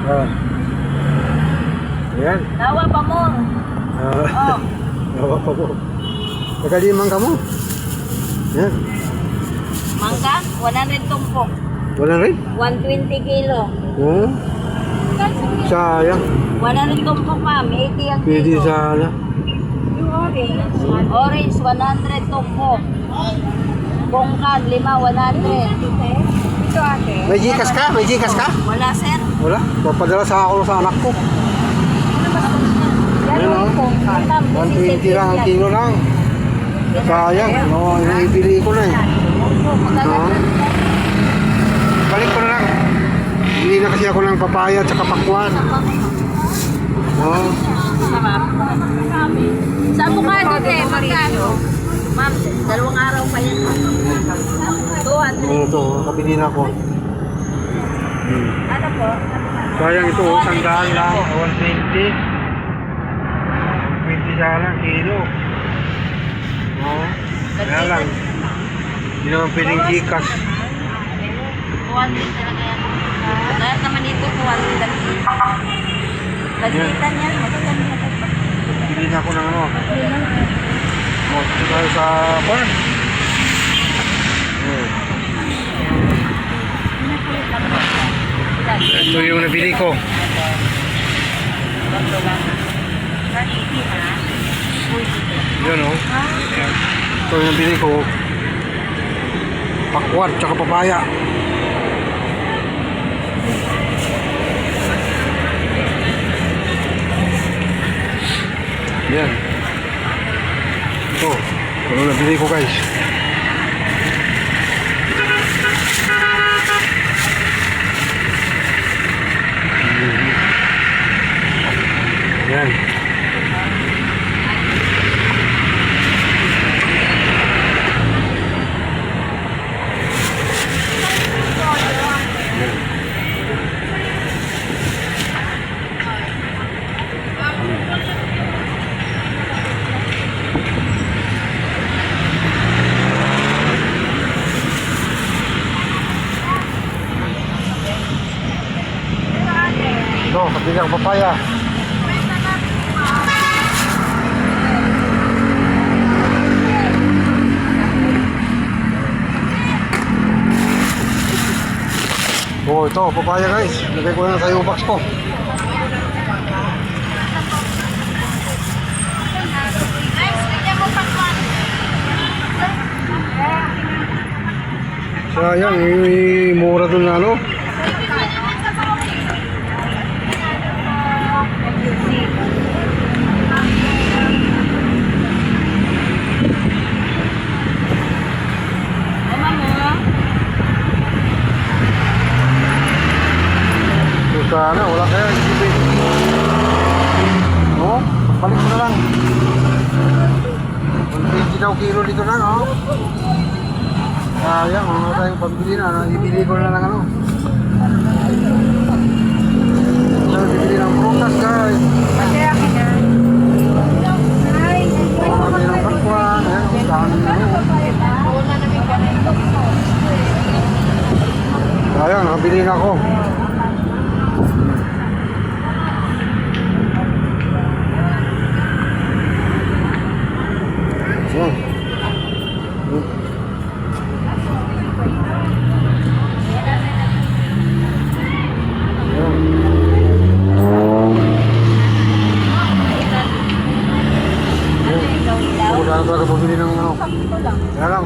Oh. Ayan. Nawa pa mo. Oh. Nawa pa mo. Nakalimang ka mo. Ayan. Mangga, 100 tumpok. Wala rin? 120 kilo. Oo. Sayang. 100 tumpok ma'am, 80 ang Pwede kilo. sana. Orange, 100 tumpok. Bongkan, 5, 100. Ito ate. May Gcash ka? May Gcash ka? Wala sir. Wala. Papadala sa ako sa anak ko. Yan Ayun, ang oh. bongkan. Ma'am, 120 lang ang kilo lang. Sayang. No, inibili ko na eh. Balik ko na lang. Hindi na kasi ako ng papaya at saka pakwan. Oo. Sa avocado din, magkano? Ma'am, 2 araw pa yan. 200. Ano ito? Kabili na ako. Ano po? Sayang ito, 100 lang. 120. 120 siya lang, kilo. Oo. Kaya lang. Hindi naman pwedeng Gcash. 200 talaga yan. Lahat naman dito, 200 lang. Lagitan yan. Bili na ako ng ano. Ito tayo sa farm. Ito yung nabili ko. Yan o. Ito yung nabili ko. Pakwan tsaka papaya. Yan. Ito. Ito yung nabili ko guys. Yan. Ito, kabili ang papaya. Oh, ito, papaya guys. Lagay ko na sa iyo box ko. Sayang, mura dun na ano. Sana, wala kaya isipin. No? Balik ko na lang. 120 daw kilo dito lang, oh. Sayang, wala tayong pambili na. Ibili ko na lang, ano. So, bibili ng prutas, guys. Pabili ng pakwan. Ayan, dami na, oh. Sayang, nakabili na ako. Yan. Wala talaga bumili ng ano. Kaya lang,